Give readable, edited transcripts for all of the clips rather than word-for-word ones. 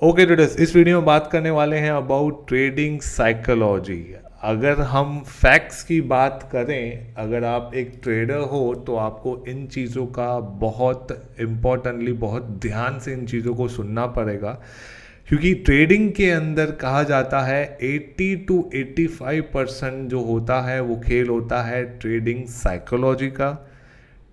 Okay traders, इस video में बात करने वाले हैं अबाउट ट्रेडिंग साइकोलॉजी। अगर हम फैक्ट्स की बात करें, अगर आप एक ट्रेडर हो तो आपको इन चीज़ों का बहुत इम्पोर्टेंटली बहुत ध्यान से इन चीज़ों को सुनना पड़ेगा, क्योंकि ट्रेडिंग के अंदर कहा जाता है 80 to 85% जो होता है वो खेल होता है ट्रेडिंग साइकोलॉजी का।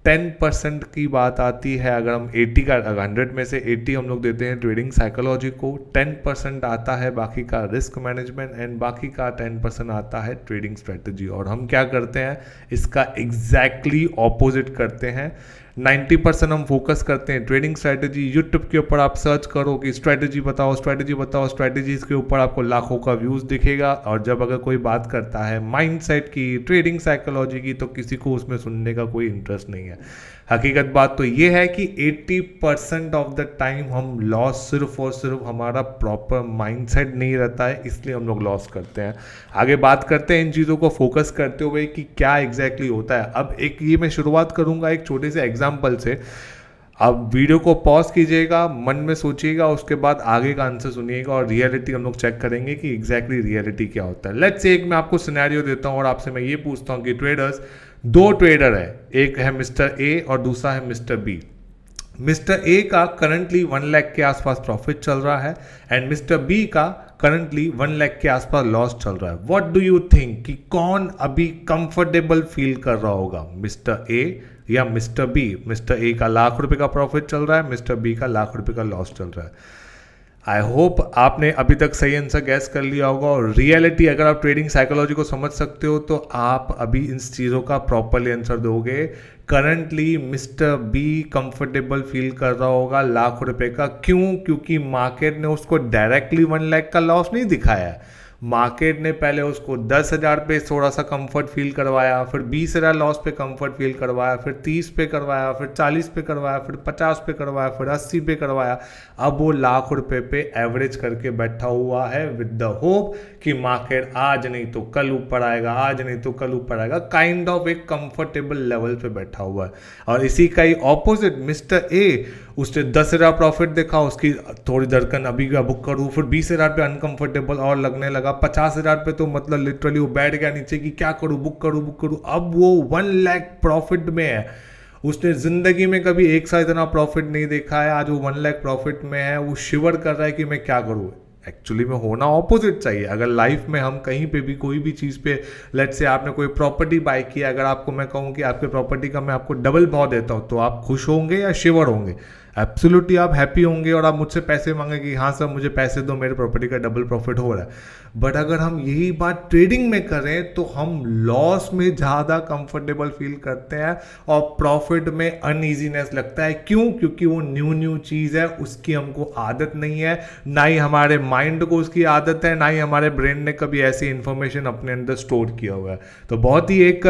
10% की बात आती है, अगर हम 80 का 100 में से 80 हम लोग देते हैं ट्रेडिंग साइकोलॉजी को, 10% आता है बाकी का रिस्क मैनेजमेंट एंड बाकी का 10% आता है ट्रेडिंग स्ट्रेटजी। और हम क्या करते हैं, इसका एग्जैक्टली ऑपोजिट करते हैं। 90% हम फोकस करते हैं ट्रेडिंग स्ट्रैटेजी। यूट्यूब के ऊपर आप सर्च करो कि स्ट्रैटेजी बताओ, स्ट्रैटेजी बताओ, स्ट्रैटेजीज के ऊपर आपको लाखों का व्यूज़ दिखेगा। और जब अगर कोई बात करता है माइंडसेट की, ट्रेडिंग साइकोलॉजी की, तो किसी को उसमें सुनने का कोई इंटरेस्ट नहीं है। हकीकत बात तो ये है कि 80% ऑफ द टाइम हम लॉस सिर्फ और सिर्फ हमारा प्रॉपर माइंडसेट नहीं रहता है, इसलिए हम लोग लॉस करते हैं। आगे बात करते हैं इन चीज़ों को फोकस करते हुए कि क्या एग्जैक्टली होता है। अब एक ये मैं शुरुआत करूंगा एक छोटे से एग्जाम्पल से। अब वीडियो को पॉज कीजिएगा, मन में सोचिएगा, उसके बाद आगे का आंसर सुनिएगा और रियलिटी हम लोग चेक करेंगे कि एग्जैक्टली रियलिटी क्या होता है। लेट्स से एक मैं आपको सिनेरियो देता हूँ और आपसे मैं ये पूछता हूँ कि ट्रेडर्स, दो ट्रेडर है, एक है मिस्टर ए और दूसरा है मिस्टर बी। मिस्टर ए का करंटली 1 लाख के आसपास प्रॉफिट चल रहा है एंड मिस्टर बी का करंटली 1 लाख के आसपास लॉस चल रहा है। व्हाट डू यू थिंक कि कौन अभी कंफर्टेबल फील कर रहा होगा, मिस्टर ए या मिस्टर बी? मिस्टर ए का ₹1,00,000 का प्रॉफिट चल रहा है, मिस्टर बी का ₹1,00,000 का लॉस चल रहा है। आई होप आपने अभी तक सही आंसर गैस कर लिया होगा। और रियलिटी, अगर आप ट्रेडिंग साइकोलॉजी को समझ सकते हो तो आप अभी इन चीज़ों का प्रॉपरली आंसर दोगे। Currently mister be comfortable feel कर रहा होगा ₹1,00,000 का। क्यों? क्योंकि मार्केट ने उसको डायरेक्टली 1 लाख का लॉस नहीं दिखाया है। मार्केट ने पहले उसको 10,000 पे थोड़ा सा कंफर्ट फील करवाया, फिर 20,000 लॉस पे कंफर्ट फील करवाया, फिर 30 पे करवाया, फिर 40 पे करवाया, फिर 50 पे करवाया, फिर 80 पे करवाया। अब वो ₹1,00,000 पे एवरेज करके बैठा हुआ है विद द होप कि मार्केट आज नहीं तो कल ऊपर आएगा, आज नहीं तो कल ऊपर आएगा। काइंड ऑफ एक कंफर्टेबल लेवल पे बैठा हुआ है। और इसी का ही ऑपोजिट मिस्टर ए, उसने 10,000 प्रॉफिट देखा, उसकी थोड़ी धड़कन अभी का बुक करूँ, फिर 20,000 पे अनकंफर्टेबल और लगने लगा, 50,000 पे तो मतलब लिटरली वो बैठ गया नीचे कि क्या करूँ, बुक करूँ बुक करूँ। अब वो 1 लाख प्रॉफिट में है। उसने जिंदगी में कभी एक साथ इतना प्रॉफिट नहीं देखा है, आज वो 1 लाख प्रॉफिट में है। वो शिवर कर रहा है कि मैं क्या करूँ। एक्चुअली में होना ऑपोजिट चाहिए। अगर लाइफ में हम कहीं पे भी कोई भी चीज़ पे, लेट्स से आपने कोई प्रॉपर्टी बाय किया, अगर आपको मैं कहूँ कि आपके प्रॉपर्टी का मैं आपको डबल भाव देता हूँ, तो आप खुश होंगे या शिवर होंगे? एब्सोल्युटली आप हैप्पी होंगे और आप मुझसे पैसे मांगे कि हाँ सर मुझे पैसे दो, मेरे प्रॉपर्टी का डबल प्रॉफिट हो रहा है। बट अगर हम यही बात ट्रेडिंग में करें तो हम लॉस में ज़्यादा कंफर्टेबल फील करते हैं और प्रॉफिट में अनईजीनेस लगता है। क्यों? क्योंकि वो न्यू चीज़ है, उसकी हमको आदत नहीं है, ना ही हमारे माइंड को उसकी आदत है, ना ही हमारे ब्रेन ने कभी ऐसी इंफॉर्मेशन अपने अंदर स्टोर किया हुआ है। तो बहुत ही एक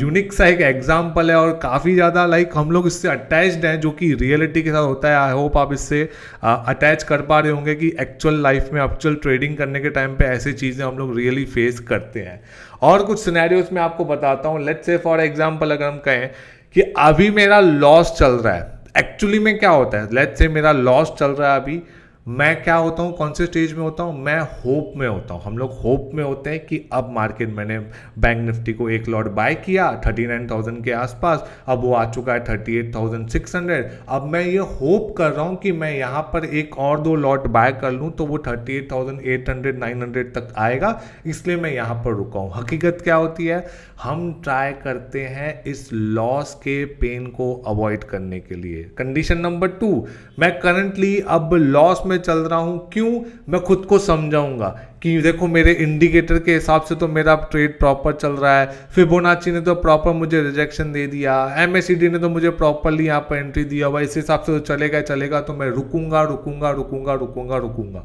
यूनिक सा एक एग्जाम्पल है और काफ़ी ज़्यादा लाइक हम लोग इससे अटैच्ड हैं, जो कि रियलिटी के साथ होता है। आई होप आप इससे अटैच कर पा रहे होंगे कि एक्चुअल लाइफ में, एक्चुअल ट्रेडिंग करने के टाइम पे ऐसी चीज़ें हम लोग रियली फेस करते हैं। और कुछ सिनेरियोस में आपको बताता हूँ। लेट्स से फॉर एग्जांपल अगर हम कहें कि अभी मेरा लॉस चल रहा है, एक्चुअली में क्या होता है, लेट्स से मेरा लॉस चल रहा है अभी, मैं क्या होता हूँ, कौन से स्टेज में होता हूँ, मैं होप में होता हूँ। हम लोग होप में होते हैं कि अब मार्केट, मैंने बैंक निफ्टी को एक लॉट बाय किया 39,000 के आसपास, अब वो आ चुका है 38,600। अब मैं ये होप कर रहा हूँ कि मैं यहाँ पर एक और 2 लॉट बाय कर लूँ तो वो 38,800 900 तक आएगा, इसलिए मैं यहाँ पर रुका हूँ। हकीकत क्या होती है, हम ट्राई करते हैं इस लॉस के पेन को अवॉइड करने के लिए। कंडीशन नंबर 2, मैं करंटली अब लॉस में चल रहा हूं। क्यों? मैं खुद को समझाऊंगा कि देखो मेरे इंडिकेटर के हिसाब से तो मेरा ट्रेड प्रॉपर चल रहा है, फिबोनाची ने तो प्रॉपर मुझे रिजेक्शन दे दिया, एमएसीडी ने तो मुझे प्रॉपरली यहाँ पर एंट्री दिया हुआ, इस हिसाब से तो चलेगा चलेगा, तो मैं रुकूंगा रुकूंगा रुकूंगा रुकूंगा रुकूंगा।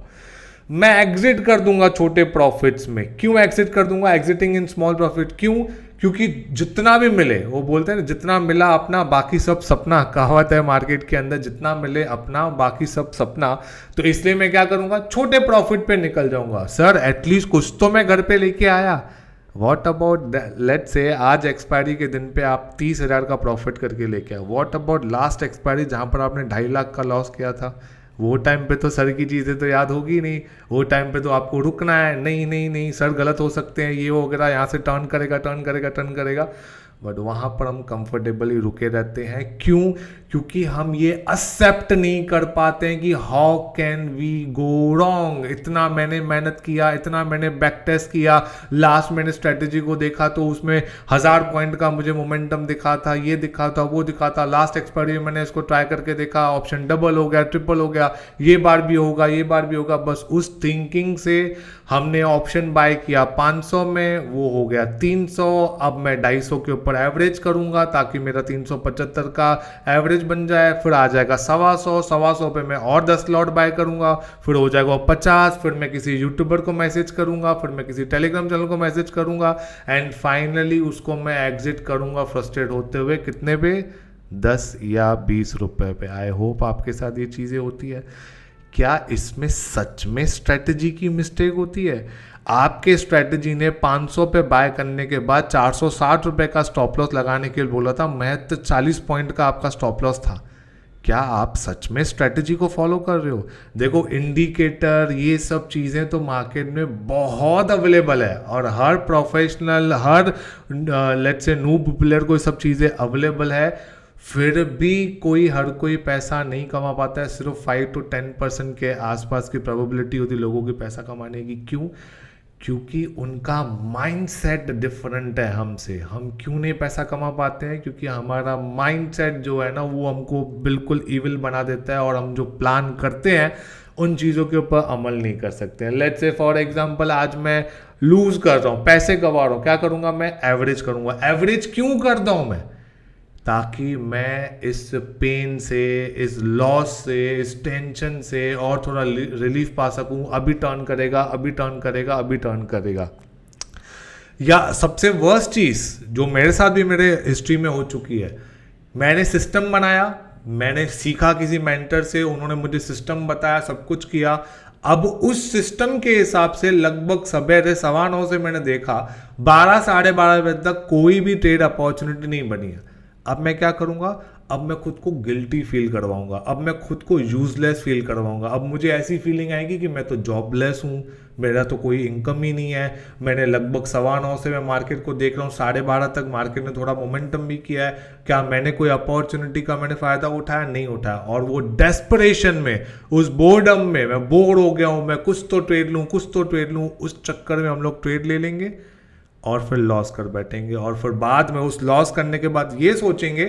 मैं एग्जिट कर दूंगा छोटे प्रॉफिट्स में। क्यों एग्जिट कर दूंगा? Exiting in small profit. क्यों? क्योंकि जितना भी मिले, वो बोलते हैं ना, जितना मिला अपना बाकी सब सपना, कहावत है मार्केट के अंदर, जितना मिले अपना बाकी सब सपना। तो इसलिए मैं क्या करूंगा, छोटे प्रॉफिट पे निकल जाऊंगा। सर एटलीस्ट कुछ तो मैं घर पे लेके आया। वॉट अबाउट लेट्स से आज एक्सपायरी के दिन पे आप 30,000 का प्रॉफिट करके लेके आए। वॉट अबाउट लास्ट एक्सपायरी जहां पर आपने 2.5 लाख का लॉस किया था? वो टाइम पे तो सर की चीज़ें तो याद होगी नहीं, वो टाइम पे तो आपको रुकना है, नहीं नहीं नहीं सर गलत हो सकते हैं, ये वगैरह, यहाँ से टर्न करेगा टर्न करेगा टर्न करेगा। बट वहाँ पर हम कंफर्टेबली रुके रहते हैं, क्यों? क्योंकि हम ये एक्सेप्ट नहीं कर पाते हैं कि how can we go wrong. इतना मैंने मेहनत किया, इतना मैंने बैक टेस्ट किया, लास्ट मैंने स्ट्रेटेजी को देखा तो उसमें 1000 पॉइंट का मुझे मोमेंटम दिखा था, ये दिखा था, वो दिखा था, लास्ट एक्सपायरी में मैंने इसको ट्राई करके देखा, ऑप्शन डबल हो गया, ट्रिपल हो गया, ये बार भी होगा, ये बार भी होगा। बस उस थिंकिंग से हमने ऑप्शन बाय किया 500 में, वो हो गया 300। अब मैं 250 के ऊपर एवरेज करूंगा ताकि मेरा 375 का एवरेज बन जाए, फिर आ जाएगा 125 पे मैं और 10 लॉट बाय करूंगा, फिर हो जाएगा 50, फिर मैं किसी यूट्यूबर को मैसेज करूंगा, फिर मैं किसी टेलीग्राम चैनल को मैसेज करूंगा, एंड फाइनली उसको मैं एग्जिट करूंगा फ्रस्ट्रेट होते हुए। कितने पे? 10 या 20 रुपए पे। आई होप आपके साथ ये चीज़ें होती है। क्या इसमें सच में स्ट्रेटजी की मिस्टेक होती है? आपके स्ट्रेटजी ने 500 पे बाय करने के बाद 460 रुपए का स्टॉप लॉस लगाने के लिए बोला था, महत्व 40 पॉइंट का आपका स्टॉप लॉस था। क्या आप सच में स्ट्रेटजी को फॉलो कर रहे हो? देखो, इंडिकेटर ये सब चीज़ें तो मार्केट में बहुत अवेलेबल है, और हर प्रोफेशनल, हर लेट्स से नूब प्लेयर को ये सब चीज़ें अवेलेबल है। फिर भी हर कोई पैसा नहीं कमा पाता है। सिर्फ 5 to 10% के आसपास की प्रोबेबिलिटी होती है लोगों की पैसा कमाने की। क्यों? क्योंकि उनका माइंडसेट डिफरेंट है हमसे। हम क्यों नहीं पैसा कमा पाते हैं? क्योंकि हमारा माइंडसेट जो है ना, वो हमको बिल्कुल इविल बना देता है, और हम जो प्लान करते हैं उन चीज़ों के ऊपर अमल नहीं कर सकते हैं। लेट्स से फॉर एग्जांपल, आज मैं लूज कर रहा हूँ, पैसे गंवा रहा हूँ, क्या करूँगा मैं? एवरेज करूँगा। एवरेज क्यों करता हूँ मैं? ताकि मैं इस पेन से, इस लॉस से, इस टेंशन से और थोड़ा रिलीफ पा सकूं। अभी टर्न करेगा, अभी टर्न करेगा, अभी टर्न करेगा। या सबसे वर्स्ट चीज़ जो मेरे साथ भी मेरे हिस्ट्री में हो चुकी है, मैंने सिस्टम बनाया, मैंने सीखा किसी मेंटर से, उन्होंने मुझे सिस्टम बताया, सब कुछ किया। अब उस सिस्टम के हिसाब से लगभग सवेरे 9:15 से मैंने देखा 12 साढ़े 12 बजे तक कोई भी ट्रेड अपॉर्चुनिटी नहीं बनी है। अब मैं क्या करूंगा? अब मैं खुद को गिल्टी फील करवाऊंगा, अब मैं खुद को यूजलेस फील करवाऊंगा। अब मुझे ऐसी फीलिंग आएगी कि मैं तो जॉबलेस हूँ, मेरा तो कोई इनकम ही नहीं है। मैंने लगभग 9:15 से मैं मार्केट को देख रहा हूँ, 12:30 तक मार्केट ने थोड़ा मोमेंटम भी किया है। क्या मैंने कोई अपॉर्चुनिटी का मैंने फ़ायदा उठाया? नहीं उठाया। और वो डेस्परेशन में, उस बोर्डम में, मैं बोर हो गया हूँ, मैं कुछ तो ट्रेड लूँ, कुछ तो ट्रेड लूँ, उस चक्कर में हम लोग ट्रेड ले लेंगे और फिर लॉस कर बैठेंगे। और फिर बाद में उस लॉस करने के बाद ये सोचेंगे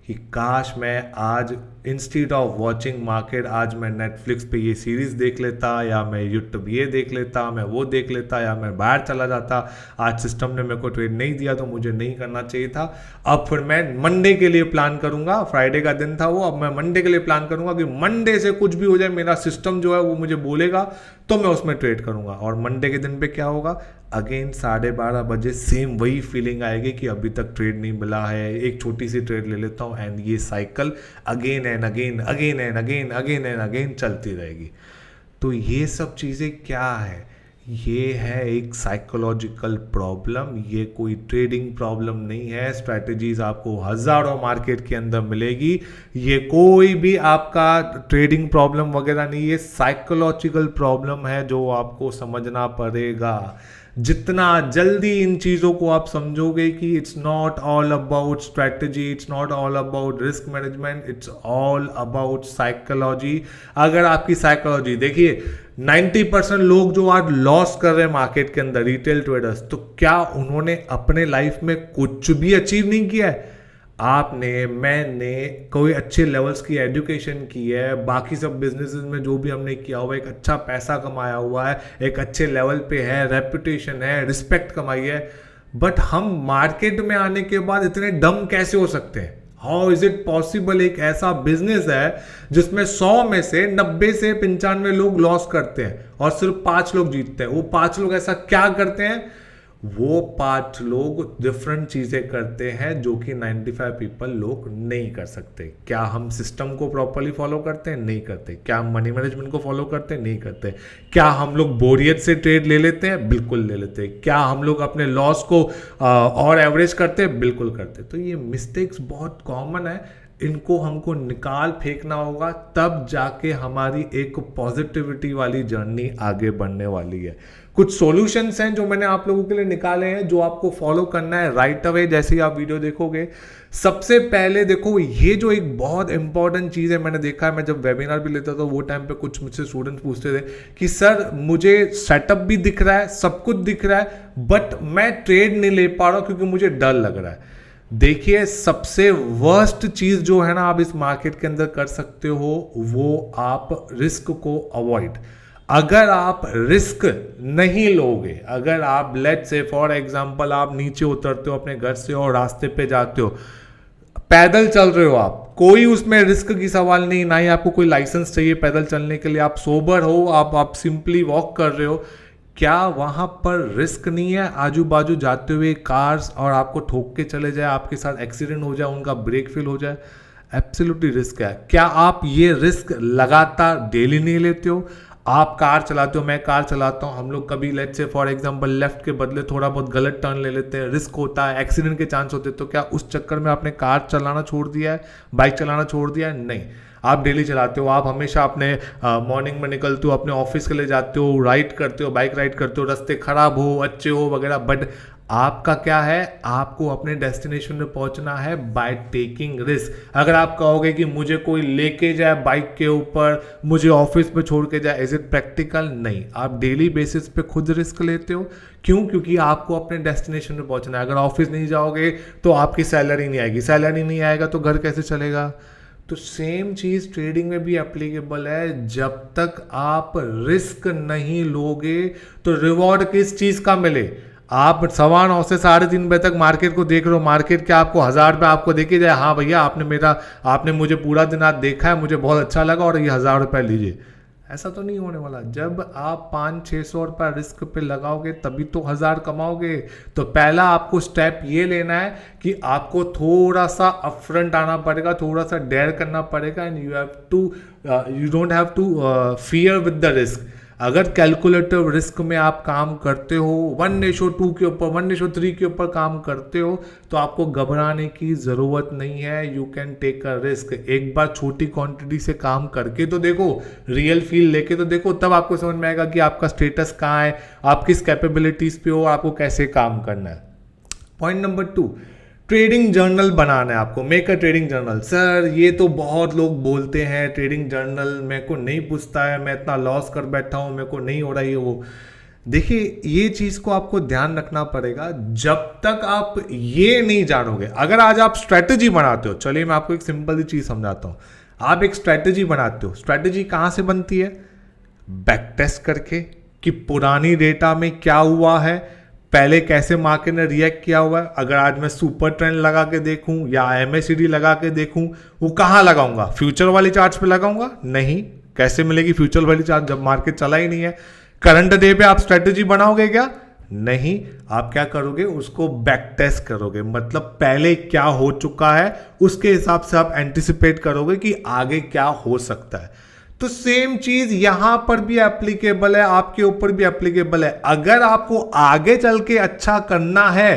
कि काश मैं आज इंस्टीड ऑफ वॉचिंग मार्केट, आज मैं नेटफ्लिक्स पे ये सीरीज़ देख लेता, या मैं यूट्यूब ये देख लेता, मैं वो देख लेता, या मैं बाहर चला जाता। आज सिस्टम ने मेरे को ट्रेड नहीं दिया तो मुझे नहीं करना चाहिए था। अब फिर मैं मंडे के लिए प्लान करूंगा, फ्राइडे का दिन था वो, अब मैं मंडे के लिए प्लान करूंगा कि मंडे से कुछ भी हो जाए, मेरा सिस्टम जो है वो मुझे बोलेगा तो मैं उसमें ट्रेड करूंगा। और मंडे के दिन पे क्या होगा? अगेन 12:30 बजे सेम वही फीलिंग आएगी कि अभी तक ट्रेड नहीं मिला है, एक छोटी सी ट्रेड ले लेता हूँ, एंड ये cycle again and again, again and again, again and again चलती रहेगी। तो ये सब चीज़ें क्या है? ये है एक साइकोलॉजिकल प्रॉब्लम, ये कोई ट्रेडिंग प्रॉब्लम नहीं है। स्ट्रैटेजीज आपको हज़ारों मार्केट के अंदर मिलेगी, ये कोई भी आपका ट्रेडिंग प्रॉब्लम वगैरह नहीं, ये साइकोलॉजिकल प्रॉब्लम है जो आपको समझना पड़ेगा। जितना जल्दी इन चीज़ों को आप समझोगे कि it's not all about strategy, it's not all about risk management, it's all about psychology. अगर आपकी साइकोलॉजी, देखिए 90% लोग जो आज लॉस कर रहे हैं मार्केट के अंदर, रिटेल ट्रेडर्स, तो क्या उन्होंने अपने लाइफ में कुछ भी अचीव नहीं किया है? आपने, मैंने कोई अच्छे लेवल्स की एजुकेशन की है, बाकी सब बिजनेसेस में जो भी हमने किया हुआ है, एक अच्छा पैसा कमाया हुआ है, एक अच्छे लेवल पे है, रेपुटेशन है, रिस्पेक्ट कमाई है, बट हम मार्केट में आने के बाद इतने डम कैसे हो सकते हैं? How is it possible? एक ऐसा बिजनेस है जिसमें 100 में से 90 से 95 लोग लॉस करते हैं और सिर्फ 5 लोग जीतते हैं। वो 5 लोग ऐसा क्या करते हैं? वो 5 लोग डिफरेंट चीजें करते हैं जो कि 95 पीपल लोग नहीं कर सकते। क्या हम सिस्टम को प्रॉपरली फॉलो करते हैं? नहीं करते। क्या हम मनी मैनेजमेंट को फॉलो करते हैं? नहीं करते। क्या हम लोग बोरियत से ट्रेड ले लेते हैं? बिल्कुल ले लेते हैं। क्या हम लोग अपने लॉस को और एवरेज करते हैं? बिल्कुल करते हैं। तो ये मिस्टेक्स बहुत कॉमन है, इनको हमको निकाल फेंकना होगा, तब जाके हमारी एक पॉजिटिविटी वाली जर्नी आगे बढ़ने वाली है। कुछ सॉल्यूशंस हैं जो मैंने आप लोगों के लिए निकाले हैं, जो आपको फॉलो करना है राइट अवे जैसे ही आप वीडियो देखोगे। सबसे पहले देखो, ये जो एक बहुत इंपॉर्टेंट चीज़ है, मैंने देखा है, मैं जब वेबिनार भी लेता था वो टाइम पे कुछ मुझसे स्टूडेंट्स पूछते थे कि सर मुझे सेटअप भी दिख रहा है, सब कुछ दिख रहा है, बट मैं ट्रेड नहीं ले पा रहा हूँ क्योंकि मुझे डर लग रहा है। देखिए, सबसे वर्स्ट चीज जो है ना आप इस मार्केट के अंदर कर सकते हो, वो आप रिस्क को अवॉइड। अगर आप रिस्क नहीं लोगे, अगर आप लेट्स से फॉर एग्जांपल आप नीचे उतरते हो अपने घर से और रास्ते पे जाते हो, पैदल चल रहे हो आप, कोई उसमें रिस्क की सवाल नहीं, ना ही आपको कोई लाइसेंस चाहिए पैदल चलने के लिए, आप सोबर हो, आप सिंपली वॉक कर रहे हो, क्या वहां पर रिस्क नहीं है? आजू बाजू जाते हुए कार्स और आपको ठोक के चले जाए, आपके साथ एक्सीडेंट हो जाए, उनका ब्रेक फेल हो जाए, एब्सोल्युटली रिस्क है। क्या आप ये रिस्क लगातार डेली नहीं लेते हो? आप कार चलाते हो, मैं कार चलाता हूँ, हम लोग कभी let's say for example left के बदले थोड़ा बहुत गलत टर्न ले लेते हैं, रिस्क होता है, एक्सीडेंट के चांस होते हैं, तो क्या उस चक्कर में आपने कार चलाना छोड़ दिया है, बाइक चलाना छोड़ दिया है? नहीं, आप डेली चलाते हो, आप हमेशा अपने मॉर्निंग में निकलते हो, अपने ऑफिस के लिए जाते हो, राइड करते हो, बाइक राइड करते हो, रास्ते खराब हो अच्छे हो वगैरह, बट आपका क्या है, आपको अपने डेस्टिनेशन में पहुंचना है बाय टेकिंग रिस्क। अगर आप कहोगे कि मुझे कोई लेके जाए बाइक के ऊपर, मुझे ऑफिस में छोड़ के जाए, इज इट प्रैक्टिकल? नहीं, आप डेली बेसिस पे खुद रिस्क लेते हो। क्यों? क्योंकि आपको अपने डेस्टिनेशन में पहुंचना है। अगर ऑफिस नहीं जाओगे तो आपकी सैलरी नहीं आएगी, सैलरी नहीं आएगा तो घर कैसे चलेगा? तो सेम चीज ट्रेडिंग में भी एप्लीकेबल है। जब तक आप रिस्क नहीं लोगे तो रिवॉर्ड किस चीज का मिले? आप 9:15 से 3:30 बजे तक मार्केट को देख रहे हो, मार्केट क्या आपको 1000 रुपये आपको देके जाए, हाँ भैया आपने मुझे पूरा दिन आज देखा है, मुझे बहुत अच्छा लगा और ये 1000 रुपये लीजिए, ऐसा तो नहीं होने वाला। जब आप 500-600 रुपये रिस्क पे लगाओगे तभी तो 1000 कमाओगे। तो पहला आपको स्टेप ये लेना है कि आपको थोड़ा सा अपफ्रंट आना पड़ेगा, थोड़ा सा डेयर करना पड़ेगा, and you don't have to fear with the risk. अगर कैलकुलेटिव रिस्क में आप काम करते हो, 1:2 के ऊपर, 1:3 के ऊपर काम करते हो, तो आपको घबराने की ज़रूरत नहीं है। You can take a risk. एक बार छोटी क्वांटिटी से काम करके तो देखो, रियल फील लेके तो देखो, तब आपको समझ में आएगा कि आपका स्टेटस कहाँ है, आप किस कैपेबिलिटीज़ पे हो, आपको कैसे काम करना है। पॉइंट नंबर 2, ट्रेडिंग जर्नल बनाना है आपको। Make a trading journal. Sir ये तो बहुत लोग बोलते हैं ट्रेडिंग जर्नल मेरे को नहीं पूछता है, मैं इतना लॉस कर बैठा हूँ, मेरे को नहीं हो रहा है वो। देखिए, ये चीज को आपको ध्यान रखना पड़ेगा। जब तक आप ये नहीं जानोगे, अगर आज आप स्ट्रेटेजी बनाते हो, चलिए मैं आपको एक सिंपल सी चीज समझाता हूँ। आप एक स्ट्रेटेजी बनाते हो, स्ट्रेटेजी कहाँ से बनती है? बैक टेस्ट करके कि पुरानी डेटा में क्या हुआ है, पहले कैसे मार्केट ने रिएक्ट किया हुआ है। अगर आज मैं सुपर ट्रेंड लगा के देखूं या MACD लगा के देखूं, वो कहाँ लगाऊंगा? फ्यूचर वाली चार्ट्स पे लगाऊंगा? नहीं। कैसे मिलेगी फ्यूचर वाली चार्ट जब मार्केट चला ही नहीं है? करंट डे पे आप स्ट्रेटेजी बनाओगे क्या? नहीं। आप क्या करोगे? उसको बैक टेस्ट करोगे, मतलब पहले क्या हो चुका है उसके हिसाब से आप एंटिसिपेट करोगे कि आगे क्या हो सकता है। तो सेम चीज यहां पर भी एप्लीकेबल है, आपके ऊपर भी एप्लीकेबल है। अगर आपको आगे चल के अच्छा करना है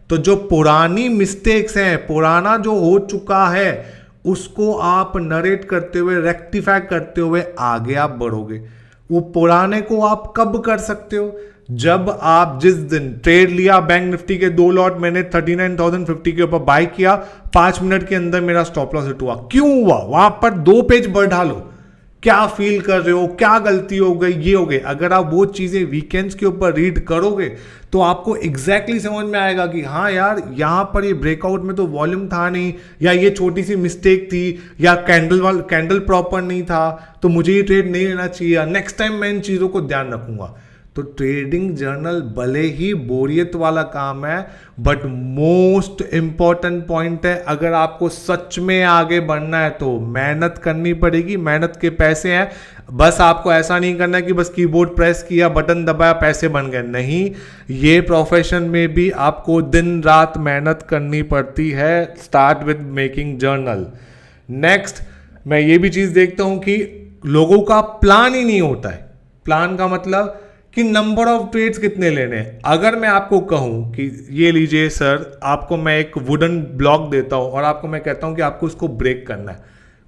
तो जो पुरानी मिस्टेक्स हैं, पुराना जो हो चुका है, उसको आप नरेट करते हुए, रेक्टिफाई करते हुए आगे आप बढ़ोगे। वो पुराने को आप कब कर सकते हो? जब आप जिस दिन ट्रेड लिया, बैंक निफ्टी के 2 लॉट मैंने 39,050 के ऊपर बाय किया, 5 मिनट के अंदर मेरा स्टॉप लॉस हिट हुआ। क्यों हुआ? वहां पर 2 पेज बढ़ डालो, क्या फील कर रहे हो, क्या गलती हो गई, ये हो गई। अगर आप वो चीजें वीकेंड्स के ऊपर रीड करोगे तो आपको एग्जैक्टली समझ में आएगा कि हाँ यार, यहां पर ये ब्रेकआउट में तो वॉल्यूम था नहीं, या ये छोटी सी मिस्टेक थी, या कैंडल प्रॉपर नहीं था, तो मुझे ये ट्रेड नहीं लेना चाहिए, नेक्स्ट टाइम मैं इन चीजों को ध्यान रखूंगा। तो ट्रेडिंग जर्नल भले ही बोरियत वाला काम है, बट मोस्ट इंपॉर्टेंट पॉइंट है। अगर आपको सच में आगे बढ़ना है तो मेहनत करनी पड़ेगी, मेहनत के पैसे हैं। बस आपको ऐसा नहीं करना कि बस कीबोर्ड प्रेस किया, बटन दबाया, पैसे बन गए। नहीं, ये प्रोफेशन में भी आपको दिन रात मेहनत करनी पड़ती है। Start with making journal. Next, मैं ये भी चीज देखता हूं कि लोगों का प्लान ही नहीं होता है। प्लान का मतलब कि नंबर ऑफ ट्रेड्स कितने लेने हैं। अगर मैं आपको कहूं कि ये लीजिए सर, आपको मैं एक वुडन ब्लॉक देता हूं और आपको मैं कहता हूं कि आपको उसको ब्रेक करना है,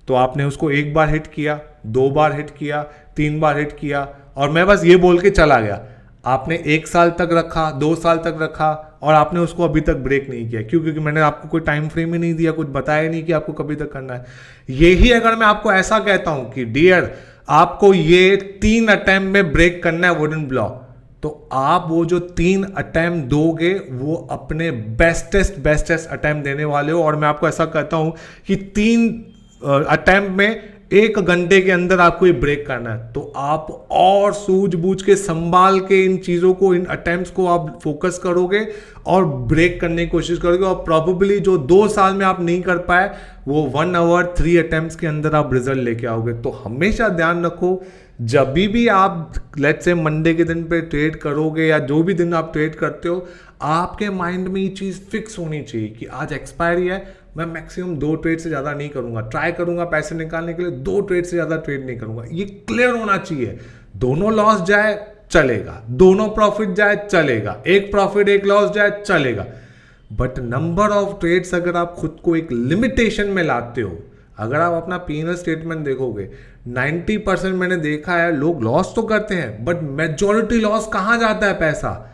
तो आपने उसको एक बार हिट किया, दो बार हिट किया, तीन बार हिट किया, और मैं बस ये बोल के चला गया। आपने एक साल तक रखा, 2 साल तक रखा, और आपने उसको अभी तक ब्रेक नहीं किया। क्यों? क्योंकि मैंने आपको कोई टाइम फ्रेम ही नहीं दिया, कुछ बताया नहीं कि आपको कभी तक करना है। यही अगर मैं आपको ऐसा कहता हूं कि डियर आपको ये 3 अटेम्प्ट में ब्रेक करना है वुडन ब्लॉक, तो आप वो जो 3 अटेम्प्ट दोगे वो अपने बेस्टेस्ट अटेम्प्ट देने वाले हो। और मैं आपको ऐसा कहता हूं कि 3 अटेम्प्ट में 1 घंटे के अंदर आपको ये ब्रेक करना है। तो आप और सूझबूझ के संभाल के इन चीज़ों को, इन अटेम्प्ट्स को आप फोकस करोगे और ब्रेक करने की कोशिश करोगे, और प्रॉबेबली जो 2 साल में आप नहीं कर पाए वो 1 आवर 3 अटेम्प्ट्स के अंदर आप रिजल्ट लेके आओगे। तो हमेशा ध्यान रखो, जब भी आप लेट्स से मंडे के दिन पे ट्रेड करोगे या जो भी दिन आप ट्रेड करते हो, आपके माइंड में ये चीज़ फिक्स होनी चाहिए कि आज एक्सपायरी है, मैं मैक्सिमम 2 ट्रेड से ज़्यादा नहीं करूंगा, ट्राई करूंगा पैसे निकालने के लिए, 2 ट्रेड से ज़्यादा ट्रेड नहीं करूंगा। ये क्लियर होना चाहिए। दोनों लॉस जाए चलेगा, दोनों प्रॉफिट जाए चलेगा, एक प्रॉफिट एक लॉस जाए चलेगा, बट नंबर ऑफ ट्रेड्स अगर आप खुद को एक लिमिटेशन में लाते हो। अगर आप अपना P&L स्टेटमेंट देखोगे, 90% मैंने देखा है लोग लॉस तो करते हैं, बट मेजॉरिटी लॉस कहाँ जाता है? पैसा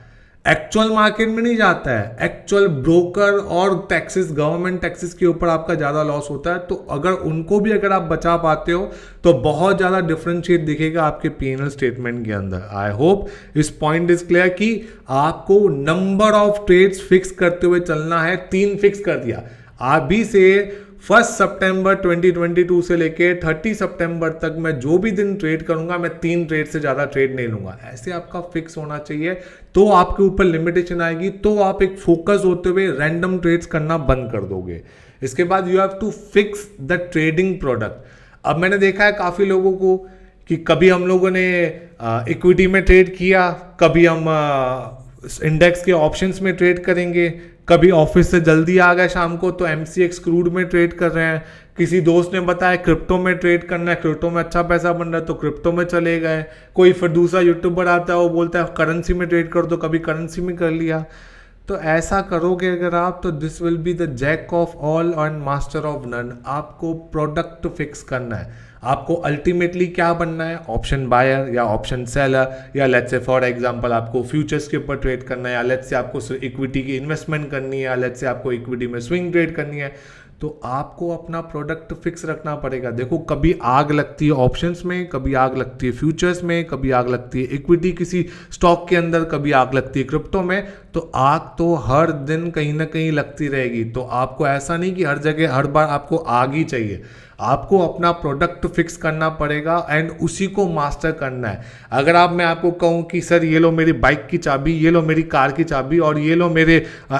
एक्चुअल मार्केट में नहीं जाता है, एक्चुअल ब्रोकर और टैक्सेस, गवर्नमेंट टैक्सेस के ऊपर आपका ज़्यादा लॉस होता है। तो अगर उनको भी अगर आप बचा पाते हो तो बहुत ज़्यादा डिफरेंशिएट दिखेगा आपके P&L स्टेटमेंट के अंदर। आई होप इस पॉइंट इज क्लियर कि आपको नंबर ऑफ ट्रेड्स फिक्स करते हुए चलना है। 3 फिक्स कर दिया अभी से, 1 सितंबर 2022 से लेके 30 सितंबर तक मैं जो भी दिन ट्रेड करूंगा मैं 3 ट्रेड से ज़्यादा ट्रेड नहीं लूंगा। ऐसे आपका फिक्स होना चाहिए, तो आपके ऊपर लिमिटेशन आएगी, तो आप एक फोकस होते हुए रैंडम ट्रेड्स करना बंद कर दोगे। इसके बाद you have to fix the trading product. अब मैंने देखा है काफ़ी लोगों को कि कभी हम लोगों ने इक्विटी में ट्रेड किया, कभी हम इंडेक्स के ऑप्शंस में ट्रेड करेंगे, कभी ऑफिस से जल्दी आ गए शाम को तो MCX क्रूड में ट्रेड कर रहे हैं, किसी दोस्त ने बताया क्रिप्टो में ट्रेड करना है, क्रिप्टो में अच्छा पैसा बन रहा है तो क्रिप्टो में चले गए, कोई फिर दूसरा यूट्यूबर आता है वो बोलता है करेंसी में ट्रेड कर दो, कभी करेंसी में कर लिया। तो ऐसा करोगे अगर आप, तो this will be the jack of all and master of none. आपको प्रोडक्ट फिक्स करना है, आपको अल्टीमेटली क्या बनना है, ऑप्शन बायर या ऑप्शन सेलर, या लेट्स से फॉर एग्जांपल आपको फ्यूचर्स के ऊपर ट्रेड करना है, या लेट्स से आपको इक्विटी की इन्वेस्टमेंट करनी है, या लेट्स से आपको इक्विटी में स्विंग ट्रेड करनी है। तो आपको अपना प्रोडक्ट फिक्स रखना पड़ेगा। देखो कभी आग लगती है ऑप्शंस में, कभी आग लगती है फ्यूचर्स में, कभी आग लगती है इक्विटी किसी स्टॉक के अंदर, कभी आग लगती है क्रिप्टो में। तो आग तो हर दिन कहीं ना कहीं लगती रहेगी। तो आपको ऐसा नहीं कि हर जगह हर बार आपको आग ही चाहिए, आपको अपना प्रोडक्ट फिक्स करना पड़ेगा एंड उसी को मास्टर करना है। अगर मैं आपको कहूँ कि सर ये लो मेरी बाइक की चाबी, ये लो मेरी कार की चाबी और ये लो मेरे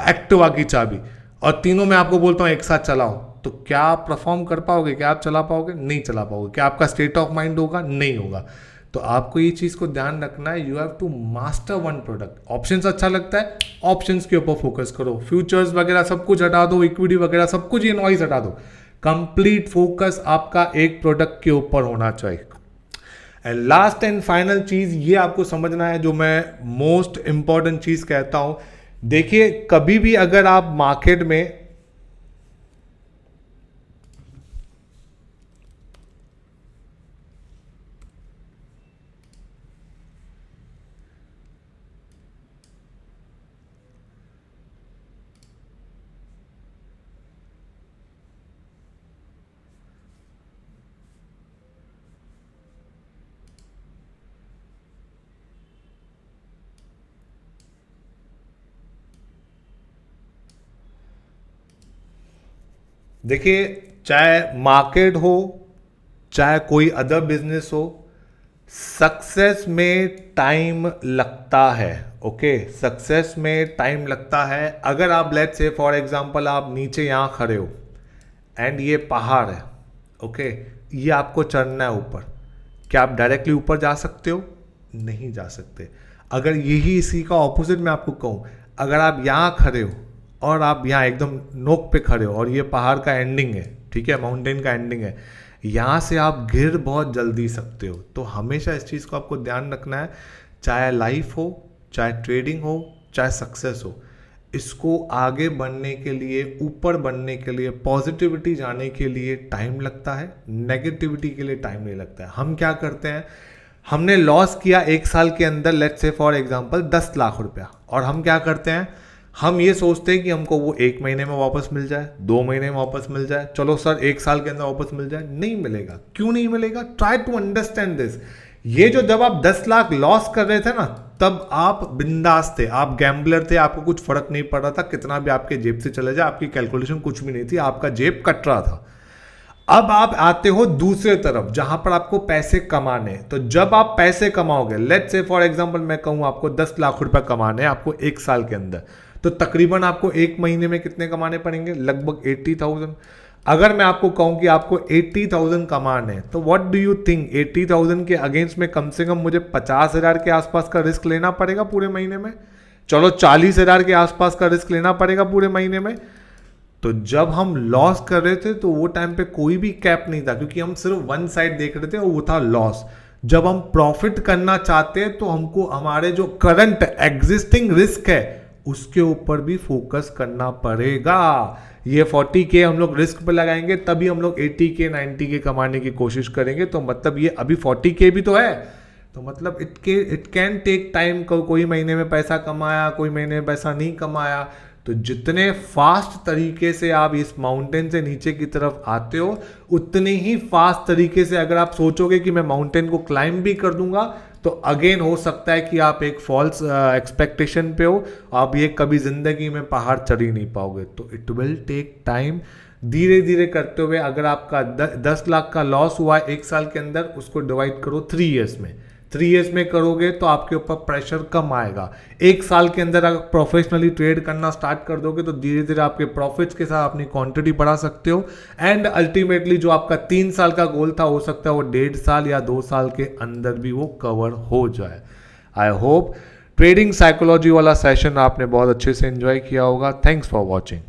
एक्टिवा की चाबी, और तीनों मैं आपको बोलता हूँ एक साथ चलाओ, तो क्या आप परफॉर्म कर पाओगे? क्या आप चला पाओगे? नहीं चला पाओगे। क्या आपका स्टेट ऑफ माइंड होगा? नहीं होगा। तो आपको ये चीज़ को ध्यान रखना है, you have to master one product. Options अच्छा लगता है, ऑप्शंस के ऊपर फोकस करो, फ्यूचर्स वगैरह सब कुछ हटा दो, इक्विटी वगैरह सब कुछ, ये नॉइज हटा दो। कंप्लीट फोकस आपका एक प्रोडक्ट के ऊपर होना चाहिए। एंड लास्ट एंड फाइनल चीज़ ये आपको समझना है, जो मैं मोस्ट इंपॉर्टेंट चीज़ कहता हूँ। देखिए कभी भी अगर आप मार्केट में देखिए चाहे मार्केट हो चाहे कोई अदर बिजनेस हो, सक्सेस में टाइम लगता है। ओके, सक्सेस में टाइम लगता है। अगर आप लेट्स से फॉर एग्जांपल आप नीचे यहाँ खड़े हो एंड ये पहाड़ है, ओके, ये आपको चढ़ना है ऊपर, क्या आप डायरेक्टली ऊपर जा सकते हो? नहीं जा सकते। अगर यही इसी का ऑपोजिट मैं आपको कहूँ, अगर आप यहाँ खड़े हो और आप यहाँ एकदम नोक पे खड़े हो और ये पहाड़ का एंडिंग है, ठीक है, माउंटेन का एंडिंग है, यहाँ से आप गिर बहुत जल्दी सकते हो। तो हमेशा इस चीज़ को आपको ध्यान रखना है, चाहे लाइफ हो, चाहे ट्रेडिंग हो, चाहे सक्सेस हो, इसको आगे बढ़ने के लिए, ऊपर बढ़ने के लिए, पॉजिटिविटी जाने के लिए टाइम लगता है, नेगेटिविटी के लिए टाइम नहीं लगता है। हम क्या करते हैं, हमने लॉस किया एक साल के अंदर, let's say for example 10 lakh रुपया, और हम क्या करते हैं, हम ये सोचते हैं कि हमको वो 1 महीने में वापस मिल जाए, 2 महीने में वापस मिल जाए, चलो सर 1 साल के अंदर वापस मिल जाए। नहीं मिलेगा। क्यों नहीं मिलेगा? Try to understand this. ये जो जब आप 10 लाख लॉस कर रहे थे ना, तब आप बिंदास थे, आप गैम्बलर थे, आपको कुछ फर्क नहीं पड़ रहा था, कितना भी आपके जेब से चले जाए, आपकी कैलकुलेशन कुछ भी नहीं थी, आपका जेब कट रहा था। अब आप आते हो दूसरे तरफ, जहां पर आपको पैसे कमाने। तो जब आप पैसे कमाओगे, लेट्स से फॉर एग्जांपल मैं कहूं आपको 10 लाख रुपए कमाने आपको 1 साल के अंदर, तो तकरीबन आपको 1 महीने में कितने कमाने पड़ेंगे? लगभग 80,000। अगर मैं आपको कहूं कि आपको 80,000 कमाने, तो व्हाट डू यू थिंक, 80,000 के अगेंस्ट में कम से कम मुझे 50,000 के आसपास का रिस्क लेना पड़ेगा पूरे महीने में। चलो 40,000 के आसपास का रिस्क लेना पड़ेगा पूरे महीने में। तो जब हम लॉस कर रहे थे तो वो टाइम पे कोई भी कैप नहीं था, क्योंकि हम सिर्फ वन साइड देख रहे थे और वो था लॉस। जब हम प्रॉफिट करना चाहते हैं तो हमको हमारे जो करंट एग्जिस्टिंग रिस्क है उसके ऊपर भी फोकस करना पड़ेगा। ये 40K हम लोग रिस्क पे लगाएंगे, तभी हम लोग 80K 90K कमाने की कोशिश करेंगे। तो मतलब ये अभी 40K भी तो है, तो मतलब इट कैन टेक टाइम। कोई महीने में पैसा कमाया, कोई महीने में पैसा नहीं कमाया। तो जितने फास्ट तरीके से आप इस माउंटेन से नीचे की तरफ आते हो, उतने ही फास्ट तरीके से अगर आप सोचोगे कि मैं माउंटेन को क्लाइंब भी कर दूंगा, तो अगेन हो सकता है कि आप एक फॉल्स एक्सपेक्टेशन पे हो, आप ये कभी जिंदगी में पहाड़ चढ़ ही नहीं पाओगे। तो इट विल टेक टाइम। धीरे धीरे करते हुए अगर आपका 10 लाख का लॉस हुआ 1 साल के अंदर, उसको डिवाइड करो 3 ईयर्स में। 3 ईयर्स में करोगे तो आपके ऊपर प्रेशर कम आएगा। 1 साल के अंदर अगर प्रोफेशनली ट्रेड करना स्टार्ट कर दोगे तो धीरे धीरे आपके प्रॉफिट्स के साथ अपनी क्वांटिटी बढ़ा सकते हो। एंड अल्टीमेटली जो आपका 3 साल का गोल था, हो सकता है वो 1.5 साल या 2 साल के अंदर भी वो कवर हो जाए। आई होप ट्रेडिंग साइकोलॉजी वाला सेशन आपने बहुत अच्छे से एंजॉय किया होगा। Thanks for watching.